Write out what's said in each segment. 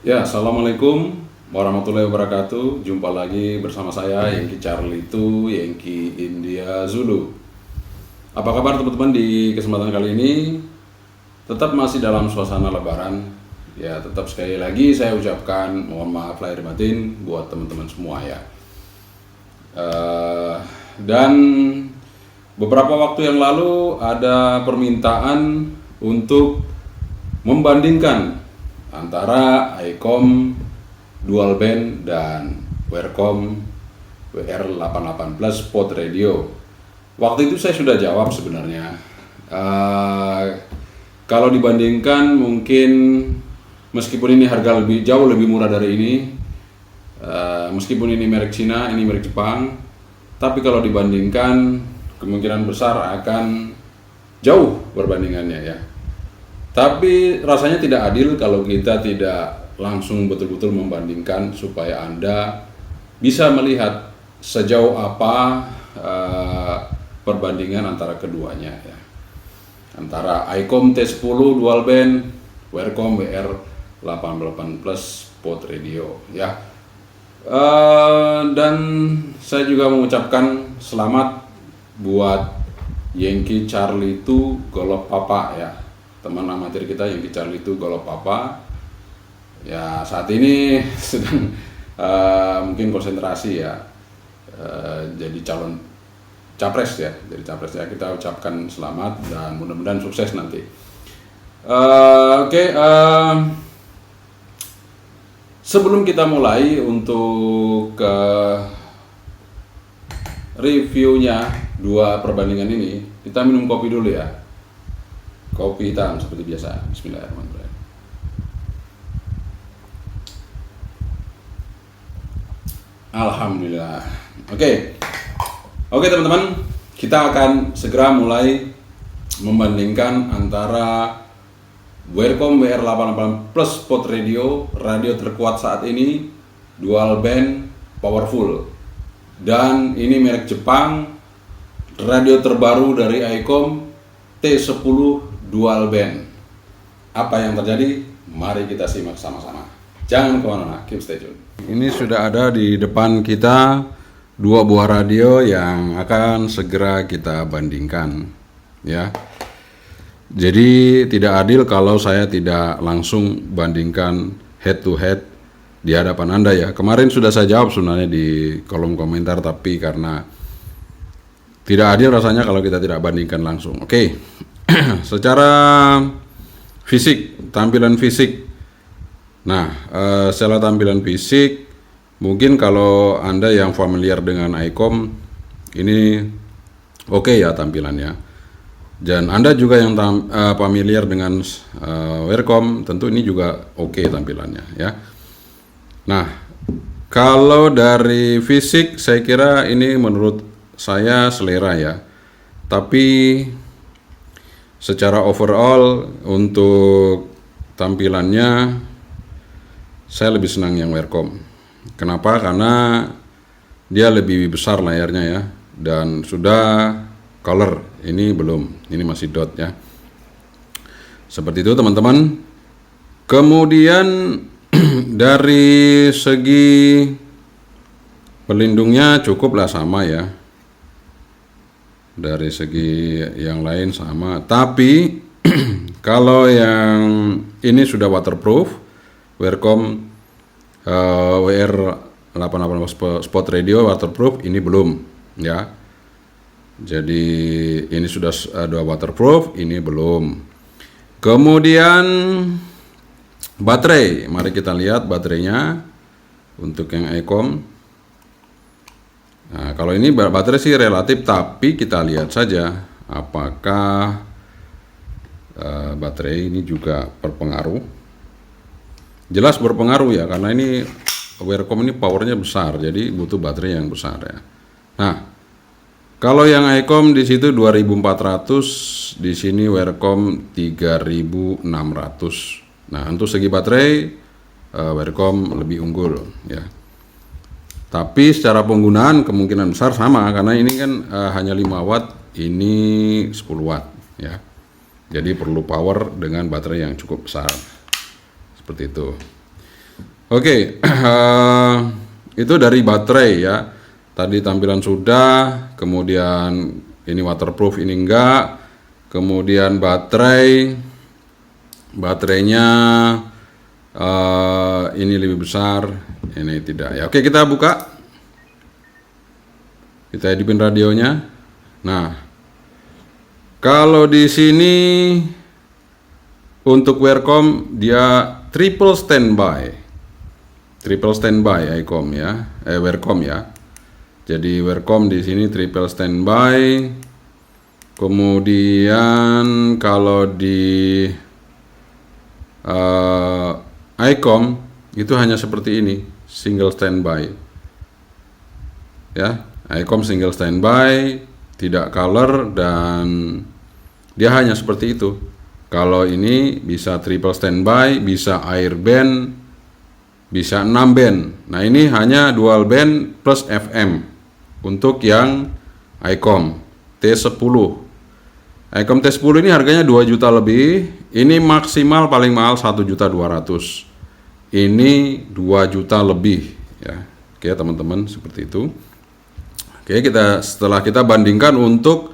Ya, assalamualaikum warahmatullahi wabarakatuh. Jumpa lagi bersama saya Yankee Charlie itu Yankee India Zulu. Apa kabar teman-teman di kesempatan kali ini? Tetap masih dalam suasana Lebaran. Ya, tetap sekali lagi saya ucapkan mohon maaf lahir batin buat teman-teman semua ya. Dan beberapa waktu yang lalu ada permintaan untuk membandingkan antara ICOM dual band dan Wearcom WR88 Plus Spot Radio. Waktu itu saya sudah jawab sebenarnya. Kalau dibandingkan mungkin meskipun ini harga jauh lebih murah dari ini, meskipun ini merek Cina, ini merek Jepang, tapi kalau dibandingkan kemungkinan besar akan jauh perbandingannya ya. Tapi rasanya tidak adil kalau kita tidak langsung betul-betul membandingkan supaya Anda bisa melihat sejauh apa perbandingan antara keduanya ya. Antara ICOM T10 dual band, Wearcom WR88 Plus Spot Radio ya. Dan saya juga mengucapkan selamat buat Yankee Charlie itu golok papa ya. Teman amatir kita Yankee Charlie itu golok papa ya, saat ini sedang mungkin konsentrasi ya, jadi calon capres ya, jadi capres ya. Kita ucapkan selamat dan mudah-mudahan sukses nanti. Sebelum kita mulai untuk reviewnya dua perbandingan ini, kita minum kopi dulu ya. Kopi hitam seperti biasa. Bismillahirrahmanirrahim. Alhamdulillah. Oke teman-teman, kita akan segera mulai membandingkan antara Wearcom WR88 Plus Spot Radio, radio terkuat saat ini, dual band, powerful. Dan ini merek Jepang, radio terbaru dari ICOM T10 dual band. Apa yang terjadi? Mari kita simak sama-sama. Jangan kemana-mana, keep stay tune. Ini sudah ada di depan kita dua buah radio yang akan segera kita bandingkan ya. Jadi tidak adil kalau saya tidak langsung bandingkan head to head di hadapan Anda ya. Kemarin sudah saya jawab sebenarnya di kolom komentar, tapi karena tidak adil rasanya kalau kita tidak bandingkan langsung. Oke. Secara fisik, tampilan fisik. Nah, secara tampilan fisik, mungkin kalau Anda yang familiar dengan ICOM, ini oke ya tampilannya. Dan Anda juga yang familiar dengan Wearcom, tentu ini juga oke tampilannya ya. Nah, kalau dari fisik, saya kira ini menurut saya selera ya. Tapi secara overall untuk tampilannya saya lebih senang yang Wearcom. Kenapa? Karena dia lebih besar layarnya ya, dan sudah color. Ini belum, ini masih dot ya. Seperti itu teman-teman. Kemudian dari segi pelindungnya cukuplah sama ya. Dari segi yang lain sama, tapi kalau yang ini sudah waterproof, Wearcom WR88 Spot Radio waterproof, ini belum ya. Jadi ini sudah ada waterproof, ini belum. Kemudian baterai, mari kita lihat baterainya untuk yang ICOM. Nah, kalau ini baterai sih relatif, tapi kita lihat saja apakah baterai ini juga berpengaruh. Jelas berpengaruh ya, karena ini Wearcom ini powernya besar, jadi butuh baterai yang besar ya. Nah, kalau yang ICOM di situ 2400, di sini Wearcom 3600. Nah, untuk segi baterai Wearcom lebih unggul ya. Tapi secara penggunaan kemungkinan besar sama, karena ini kan hanya 5 watt, ini 10 watt ya. Jadi perlu power dengan baterai yang cukup besar. Seperti itu. Oke, itu dari baterai ya. Tadi tampilan sudah, kemudian ini waterproof, ini enggak. Kemudian baterainya ini lebih besar, ini tidak ya. Oke, kita buka. Kita hidupin radionya. Nah, kalau di sini untuk Wearcom dia triple standby Icom ya, Wearcom ya. Jadi Wearcom di sini triple standby. Kemudian kalau di Icom itu hanya seperti ini, single standby. Ya, Icom single standby, tidak color, dan dia hanya seperti itu. Kalau ini bisa triple standby, bisa air band, bisa 6 band. Nah, ini hanya dual band plus FM untuk yang Icom T10. Icom T10 ini harganya 2 juta lebih. Ini maksimal paling mahal 1.200.000. Ini 2 juta lebih ya. Oke, teman-teman, seperti itu. Oke, setelah kita bandingkan untuk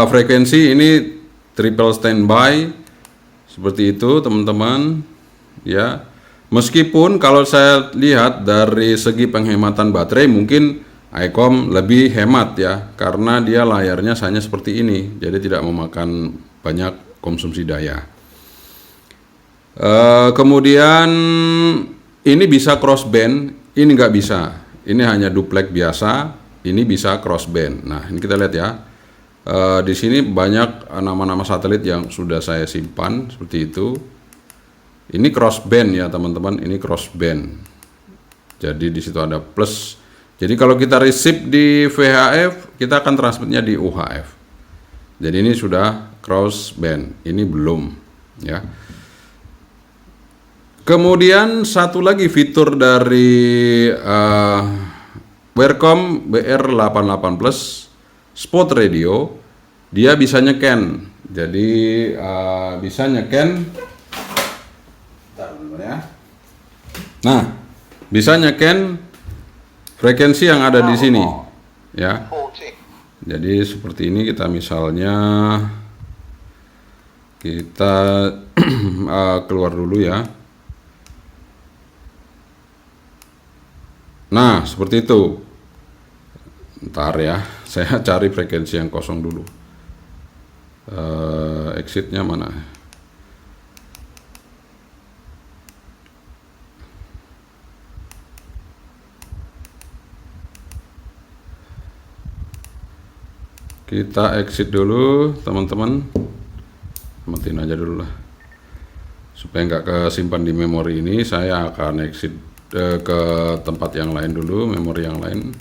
frekuensi, ini triple standby seperti itu, teman-teman ya. Meskipun kalau saya lihat dari segi penghematan baterai mungkin Icom lebih hemat ya, karena dia layarnya hanya seperti ini, jadi tidak memakan banyak konsumsi daya. Kemudian ini bisa crossband, ini nggak bisa. Ini hanya duplex biasa, ini bisa crossband. Nah, ini kita lihat ya. Di sini banyak nama-nama satelit yang sudah saya simpan seperti itu. Ini crossband ya, teman-teman. Ini crossband. Jadi di situ ada plus. Jadi kalau kita receive di VHF, kita akan transmitnya di UHF. Jadi ini sudah crossband, ini belum ya. Kemudian satu lagi fitur dari Wearcom BR88 Plus Spot Radio, dia bisa nyeken. Jadi bisa nyeken. Nah, bisa nyeken frekuensi yang ada di sini ya. Jadi seperti ini, kita misalnya kita keluar dulu ya. Nah, seperti itu. Ntar ya, saya cari frekuensi yang kosong dulu. Exitnya mana? Kita exit dulu, teman-teman. Matiin aja dulu lah, supaya nggak kesimpan di memori ini. Saya akan exit ke tempat yang lain dulu, memori yang lain.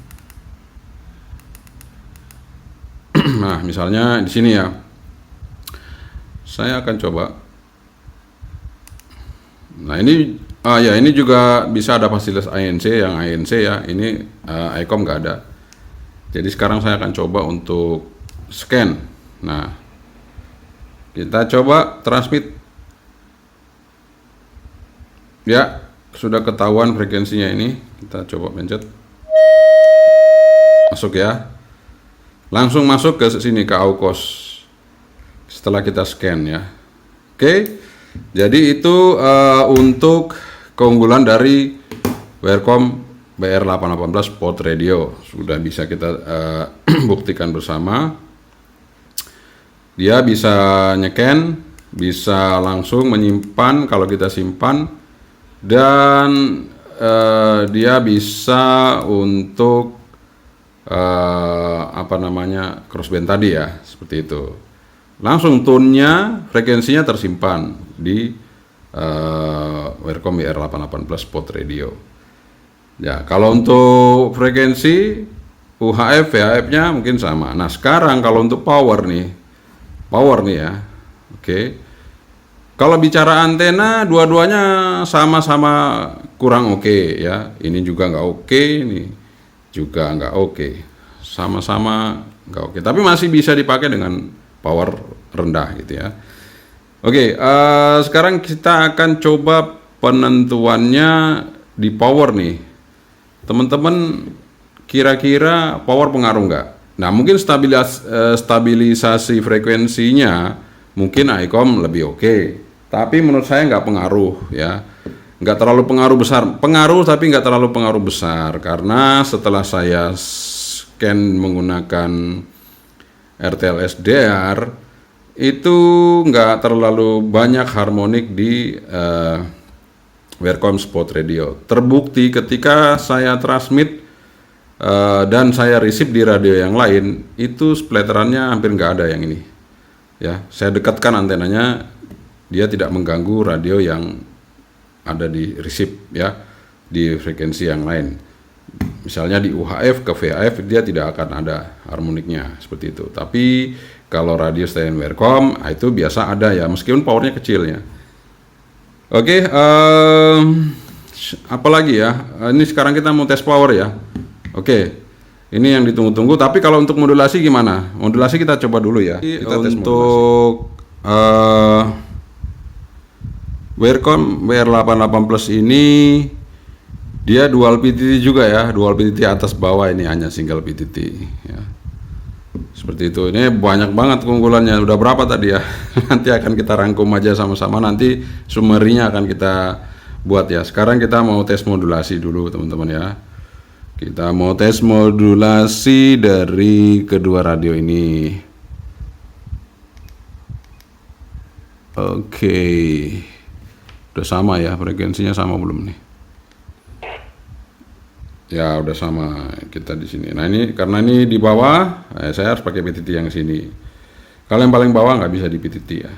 Nah, misalnya di sini ya, saya akan coba. Nah, ini ya, ini juga bisa ada fasilitas ANC, yang ANC ya. Ini Icom nggak ada. Jadi sekarang saya akan coba untuk scan. Nah, kita coba transmit. Ya, sudah ketahuan frekuensinya ini. Kita coba pencet. Masuk ya. Langsung masuk ke sini, ke AUKOS. Setelah kita scan ya. Oke. Jadi itu untuk keunggulan dari Wearcom BR88 Spot Radio. Sudah bisa kita buktikan bersama. Dia bisa nyeken, bisa langsung menyimpan kalau kita simpan, dan dia bisa untuk crossband tadi ya, seperti itu. Langsung tone-nya, frekuensinya tersimpan di Wearcom BR88 Plus Spot Radio. Ya, kalau untuk frekuensi UHF, VHF-nya mungkin sama. Nah, sekarang kalau untuk power nih ya. Oke. Kalau bicara antena, dua-duanya sama-sama kurang oke ya. Ini juga nggak oke, ini juga nggak oke. Sama-sama nggak oke. Tapi masih bisa dipakai dengan power rendah gitu ya. Oke, sekarang kita akan coba penentuannya di power nih. Teman-teman kira-kira power pengaruh nggak? Nah, mungkin stabilisasi frekuensinya mungkin ICOM lebih oke. Tapi menurut saya nggak pengaruh ya. Nggak terlalu pengaruh besar. Pengaruh tapi nggak terlalu pengaruh besar. Karena setelah saya scan menggunakan RTL SDR, itu nggak terlalu banyak harmonik di Welcome Spot Radio. Terbukti ketika saya transmit dan saya receive di radio yang lain, itu splatterannya hampir nggak ada yang ini. Ya, saya dekatkan antenanya, dia tidak mengganggu radio yang ada di receive ya, di frekuensi yang lain. Misalnya di UHF ke VHF dia tidak akan ada harmoniknya seperti itu. Tapi kalau radio stasiun Welcome itu biasa ada ya, meskipun powernya kecil ya. Oke, apa lagi ya? Ini sekarang kita mau tes power ya. Oke, ini yang ditunggu-tunggu. Tapi kalau untuk modulasi gimana? Modulasi kita coba dulu ya. Kita untuk Welcome WR88 Plus ini dia dual PTT juga ya, dual PTT atas bawah, ini hanya single PTT ya. Seperti itu. Ini banyak banget keunggulannya. Udah berapa tadi ya? Nanti akan kita rangkum aja sama-sama. Nanti summary-nya akan kita buat ya. Sekarang kita mau tes modulasi dulu teman-teman ya. Kita mau tes modulasi dari kedua radio ini. Oke. Udah sama ya, frekuensinya sama belum nih? Ya, udah sama kita di sini. Nah, ini karena ini di bawah, saya harus pakai PTT yang sini. Kalau yang paling bawah nggak bisa di PTT ya.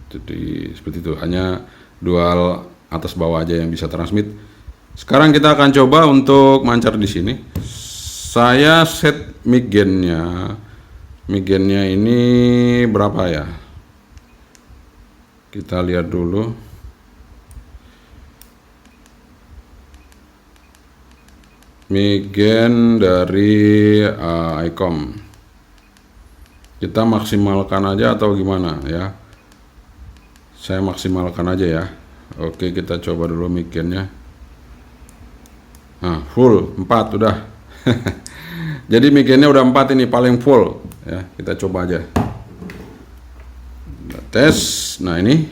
Jadi seperti itu, hanya dual atas bawah aja yang bisa transmit. Sekarang kita akan coba untuk mancar di sini. Saya set mic gain-nya. Mic gain-nya ini berapa ya? Kita lihat dulu. Mic gain dari ICOM. Kita maksimalkan aja atau gimana ya? Saya maksimalkan aja ya. Oke, kita coba dulu mic gain-nya. Nah, full 4 udah. Jadi mic gain-nya udah 4 ini paling full ya. Kita coba aja. Kita tes. Nah, ini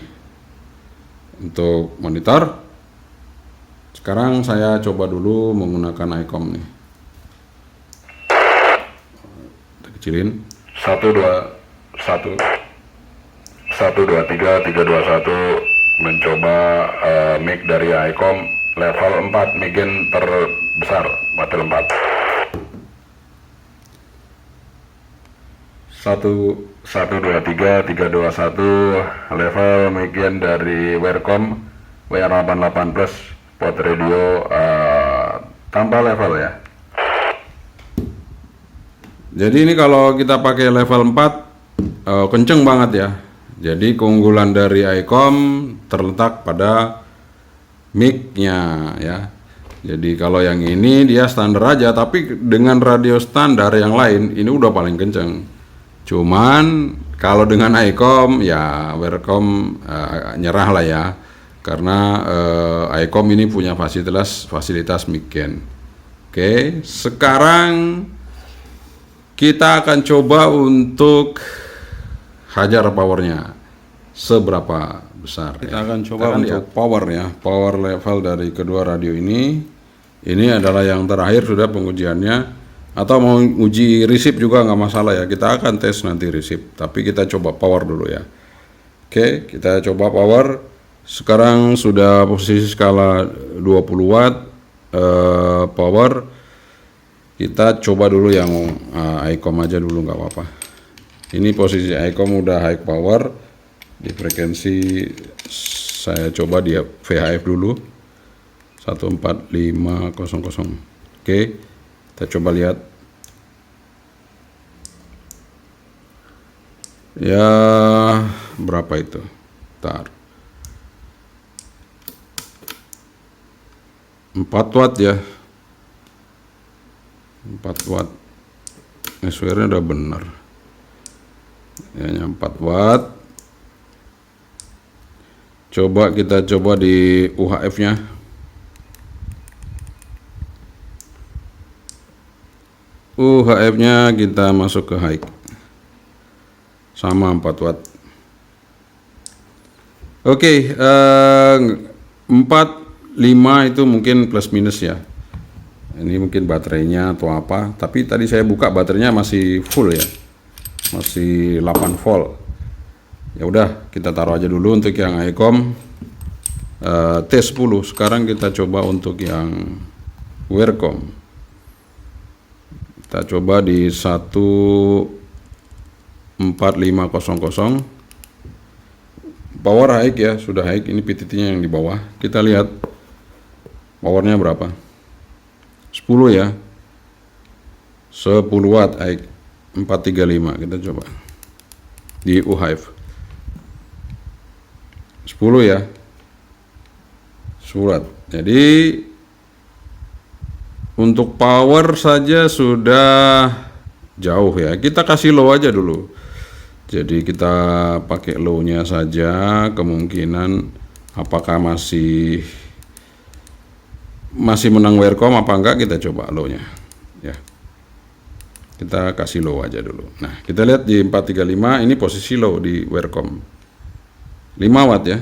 untuk monitor. Sekarang saya coba dulu menggunakan ICOM nih. Kita kecilin. 1 2 1 1 2 3 3 2 1 mencoba mic dari ICOM level 4, mic gain terbesar, level 4. 1 2 3 3 2 1 level mic gain dari Welcome WR88 Plus Spot Radio tanpa level ya. Jadi ini kalau kita pakai level 4 kenceng banget ya. Jadi keunggulan dari ICOM terletak pada mic-nya ya. Jadi kalau yang ini dia standar aja, tapi dengan radio standar yang lain ini udah paling kenceng. Cuman kalau dengan ICOM ya Welcome nyerah lah ya. Karena ICOM ini punya fasilitas mic gain. Oke, sekarang kita akan coba untuk hajar powernya seberapa besar. Kita akan coba untuk power ya, power level dari kedua radio ini. Ini adalah yang terakhir sudah pengujiannya. Atau mau uji receive juga nggak masalah ya. Kita akan tes nanti receive. Tapi kita coba power dulu ya. Oke, kita coba power. Sekarang sudah posisi skala 20 watt power. Kita coba dulu yang ICOM aja dulu nggak apa-apa. Ini posisi ICOM udah high power. Di frekuensi saya coba di VHF dulu 14500. Oke, kita coba lihat ya berapa itu. Bentar. 4 watt ya, 4 watt. Suaranya udah benar ya, 4 watt. Coba kita coba di UHF-nya. UHF-nya kita masuk ke high. Sama 4 watt. Oke, 4, 5 itu mungkin plus minus ya. Ini mungkin baterainya atau apa, tapi tadi saya buka baterainya masih full ya. Masih 8 volt. Ya udah, kita taruh aja dulu untuk yang ICOM T10. Sekarang kita coba untuk yang Wearcom. Kita coba di 14500. Power high ya, sudah high. Ini PTT-nya yang di bawah. Kita lihat powernya berapa. 10 ya. 10 watt high. 435. Kita coba di UHF. 10 ya. 10 watt. Jadi untuk power saja sudah jauh ya. Kita kasih low aja dulu. Jadi kita pakai low-nya saja, kemungkinan apakah masih menang Wearcom apa enggak, kita coba low-nya ya. Kita kasih low aja dulu. Nah, kita lihat di 435 ini posisi low di Wearcom. 5 watt ya.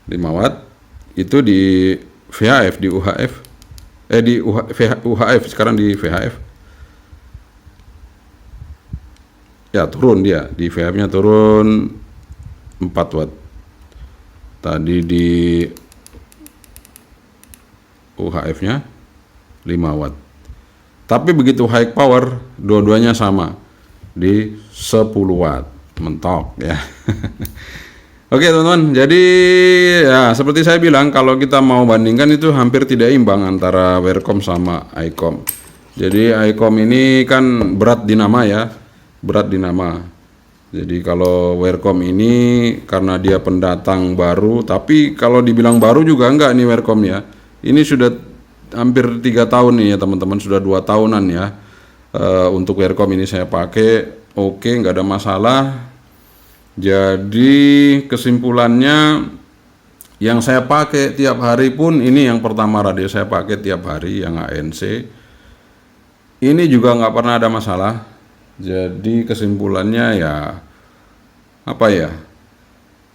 5 watt itu di VHF, di UHF. Di UHF, sekarang di VHF. Ya, turun dia. Di VHF-nya turun 4 watt. Tadi di UHF-nya 5 watt. Tapi begitu high power, dua-duanya sama di 10 watt. Mentok ya. Oke teman-teman, jadi ya seperti saya bilang, kalau kita mau bandingkan itu hampir tidak imbang antara Wearcom sama ICOM. Jadi ICOM ini kan berat dinama ya, berat dinama. Jadi kalau Wearcom ini karena dia pendatang baru, tapi kalau dibilang baru juga enggak nih Wearcom ya. Ini sudah hampir 3 tahun nih ya teman-teman, sudah 2 tahunan ya. Untuk Wearcom ini saya pakai, oke, nggak ada masalah. Jadi kesimpulannya, yang saya pakai tiap hari pun ini yang pertama radio saya pakai tiap hari, yang ANC. Ini juga nggak pernah ada masalah. Jadi kesimpulannya ya apa ya?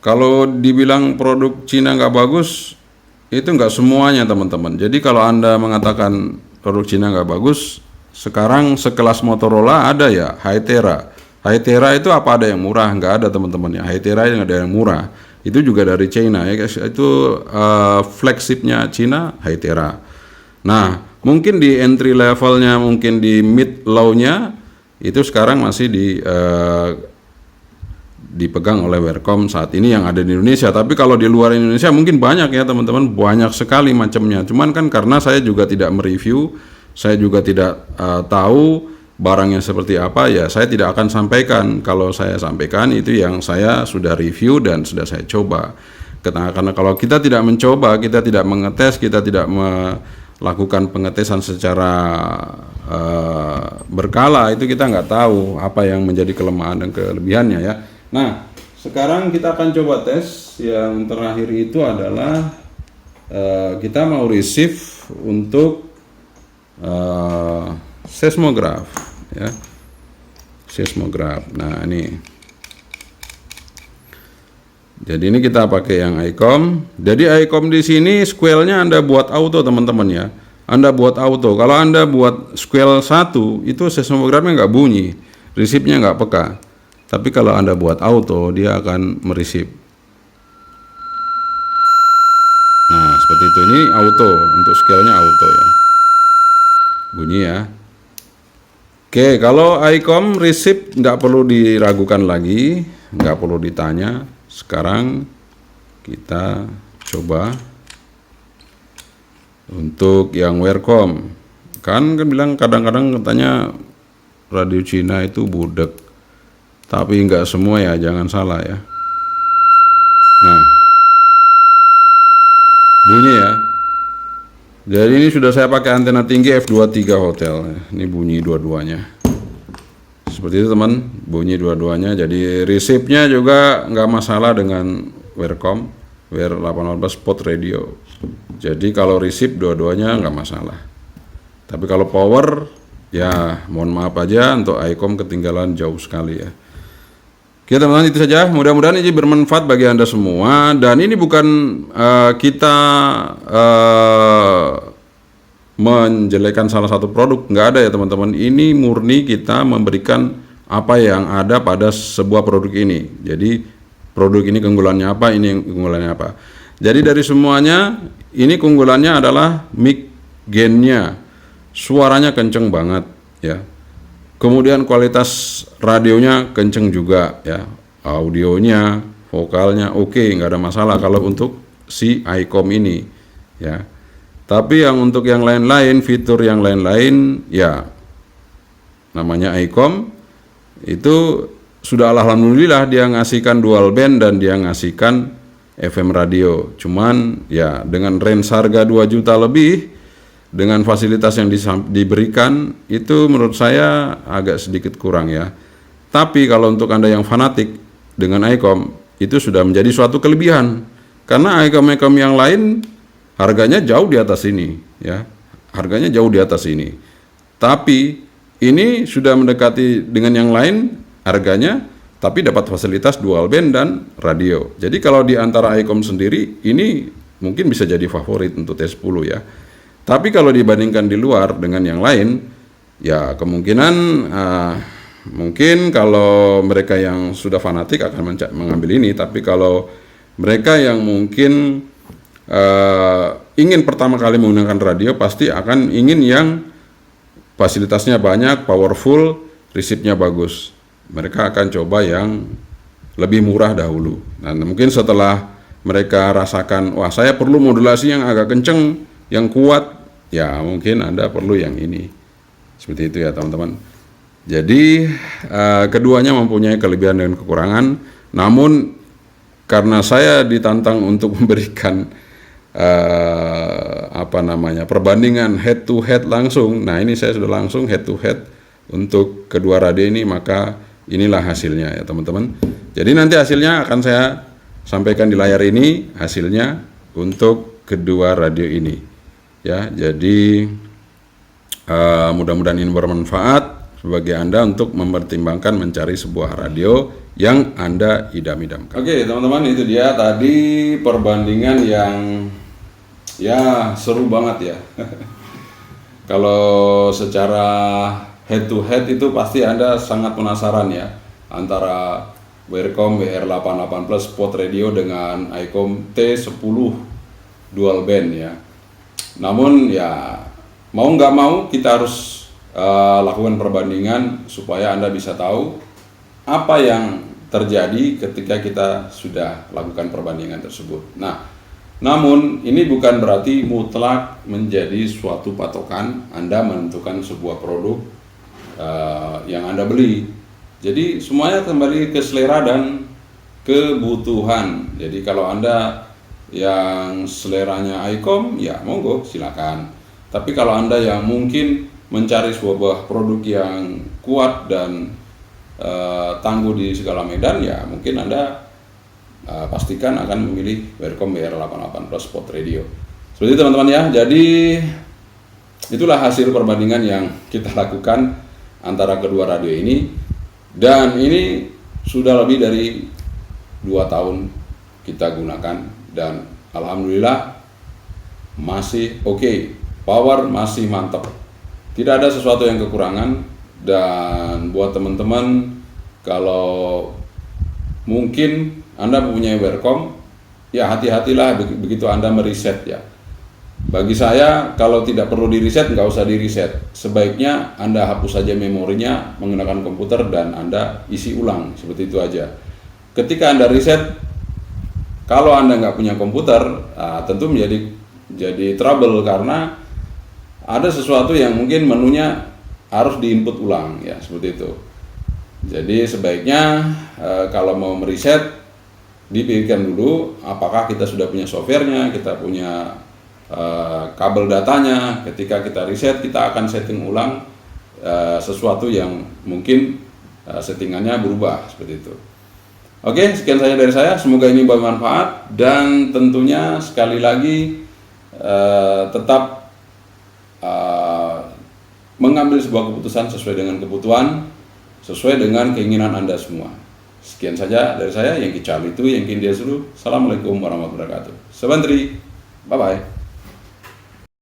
Kalau dibilang produk Cina nggak bagus, itu nggak semuanya teman-teman. Jadi kalau Anda mengatakan produk Cina nggak bagus, sekarang sekelas Motorola ada ya, Hytera. Hytera itu apa ada yang murah? Nggak ada teman-teman ya. Hytera yang ada yang murah. Itu juga dari China ya guys. Itu flagshipnya Cina, Hytera. Nah, mungkin di entry levelnya, mungkin di mid low-nya itu sekarang masih dipegang oleh Wearcom saat ini yang ada di Indonesia. Tapi kalau di luar Indonesia mungkin banyak ya teman-teman, banyak sekali macamnya. Cuman kan karena saya juga tidak mereview, saya juga tidak tahu barangnya seperti apa, ya saya tidak akan sampaikan. Kalau saya sampaikan itu yang saya sudah review dan sudah saya coba. Karena kalau kita tidak mencoba, kita tidak mengetes, kita tidak melakukan pengetesan secara berkala, itu kita nggak tahu apa yang menjadi kelemahan dan kelebihannya ya. Nah, sekarang kita akan coba tes. Yang terakhir itu adalah kita mau receive untuk seismograf ya, seismograf. Nah ini, jadi ini kita pakai yang ICOM. Jadi ICOM di sini squelnya Anda buat auto teman-teman ya. Anda buat auto. Kalau Anda buat squel 1 itu seismografnya nggak bunyi, resipnya nggak peka. Tapi kalau Anda buat auto, dia akan meresip. Nah seperti itu. Ini auto, untuk squelnya auto ya, bunyi ya. Oke, kalau ICOM resip nggak perlu diragukan lagi, nggak perlu ditanya. Sekarang kita coba untuk yang Wearcom. Kan bilang kadang-kadang katanya radio Cina itu budek, tapi nggak semua ya, jangan salah ya. Nah, bunyi ya. Jadi ini sudah saya pakai antena tinggi F23 Hotel. Ini bunyi dua-duanya. Seperti itu teman, bunyi dua-duanya. Jadi resipnya juga nggak masalah dengan Welcome WR818 Spot Radio. Jadi kalau receive dua-duanya nggak masalah. Tapi kalau power, ya mohon maaf aja untuk ICOM ketinggalan jauh sekali ya. Oke teman-teman, itu saja. Mudah-mudahan ini bermanfaat bagi Anda semua. Dan ini bukan kita menjelekan salah satu produk, nggak ada ya teman-teman. Ini murni kita memberikan apa yang ada pada sebuah produk ini. Jadi produk ini keunggulannya apa, ini keunggulannya apa. Jadi dari semuanya, ini keunggulannya adalah mic gain-nya, suaranya kenceng banget ya. Kemudian kualitas radionya kenceng juga ya, audionya, vokalnya oke, nggak ada masalah kalau untuk si ICOM ini ya. Tapi yang untuk yang lain-lain, fitur yang lain-lain ya, namanya ICOM itu sudah alhamdulillah dia ngasihkan dual band dan dia ngasihkan FM radio. Cuman ya dengan range harga 2 juta lebih dengan fasilitas yang diberikan itu menurut saya agak sedikit kurang ya. Tapi kalau untuk Anda yang fanatik dengan ICOM itu sudah menjadi suatu kelebihan. Karena ICOM-ICOM yang lain harganya jauh di atas ini ya. Harganya jauh di atas ini. Tapi ini sudah mendekati dengan yang lain harganya, tapi dapat fasilitas dual band dan radio. Jadi kalau di antara ICOM sendiri ini mungkin bisa jadi favorit untuk T10 ya. Tapi kalau dibandingkan di luar dengan yang lain, ya kemungkinan mungkin kalau mereka yang sudah fanatik akan mengambil ini. Tapi kalau mereka yang mungkin ingin pertama kali menggunakan radio, pasti akan ingin yang fasilitasnya banyak, powerful, receive-nya bagus. Mereka akan coba yang lebih murah dahulu. Nah, mungkin setelah mereka rasakan, wah saya perlu modulasi yang agak kenceng, yang kuat, ya mungkin Anda perlu yang ini. Seperti itu ya teman-teman. Jadi keduanya mempunyai kelebihan dan kekurangan. Namun karena saya ditantang untuk memberikan perbandingan head to head langsung. Nah ini saya sudah langsung head to head untuk kedua radio ini, maka inilah hasilnya ya teman-teman. Jadi nanti hasilnya akan saya sampaikan di layar ini, hasilnya untuk kedua radio ini ya. Jadi mudah-mudahan ini bermanfaat bagi Anda untuk mempertimbangkan mencari sebuah radio yang Anda idam-idamkan. Oke teman-teman, itu dia tadi perbandingan yang ya seru banget ya. Kalau secara head to head itu pasti Anda sangat penasaran ya, antara Welcome WR88 Plus Spot Radio dengan ICOM T10 dual band ya. Namun ya mau nggak mau kita harus lakukan perbandingan supaya Anda bisa tahu apa yang terjadi ketika kita sudah lakukan perbandingan tersebut. Nah, namun ini bukan berarti mutlak menjadi suatu patokan Anda menentukan sebuah produk yang Anda beli. Jadi semuanya kembali ke selera dan kebutuhan. Jadi kalau Anda yang seleranya ICOM, ya monggo silakan. Tapi kalau Anda yang mungkin mencari sebuah produk yang kuat dan tangguh di segala medan, ya mungkin Anda pastikan akan memilih Welcome WR88 Plus Spot Radio. Seperti itu teman-teman ya. Jadi itulah hasil perbandingan yang kita lakukan antara kedua radio ini, dan ini sudah lebih dari 2 tahun kita gunakan dan alhamdulillah masih oke. Power masih mantap, tidak ada sesuatu yang kekurangan. Dan buat teman-teman, kalau mungkin Anda mempunyai Welcome, ya hati-hatilah begitu Anda meriset ya. Bagi saya, kalau tidak perlu di reset, nggak usah di reset. Sebaiknya Anda hapus saja memorinya menggunakan komputer dan Anda isi ulang, seperti itu aja. Ketika Anda reset, kalau Anda nggak punya komputer, tentu jadi trouble, karena ada sesuatu yang mungkin menunya harus diinput ulang ya, seperti itu. Jadi sebaiknya kalau mau meriset, dipikirkan dulu apakah kita sudah punya softwarenya, kita punya kabel datanya. Ketika kita reset, kita akan setting ulang sesuatu yang mungkin settingannya berubah, seperti itu. Oke, sekian saja dari saya. Semoga ini bermanfaat dan tentunya sekali lagi tetap mengambil sebuah keputusan sesuai dengan kebutuhan, sesuai dengan keinginan Anda semua. Sekian saja dari saya, yang Charlie itu, yang India Sulu. Assalamualaikum warahmatullahi wabarakatuh. Sebantri, bye-bye.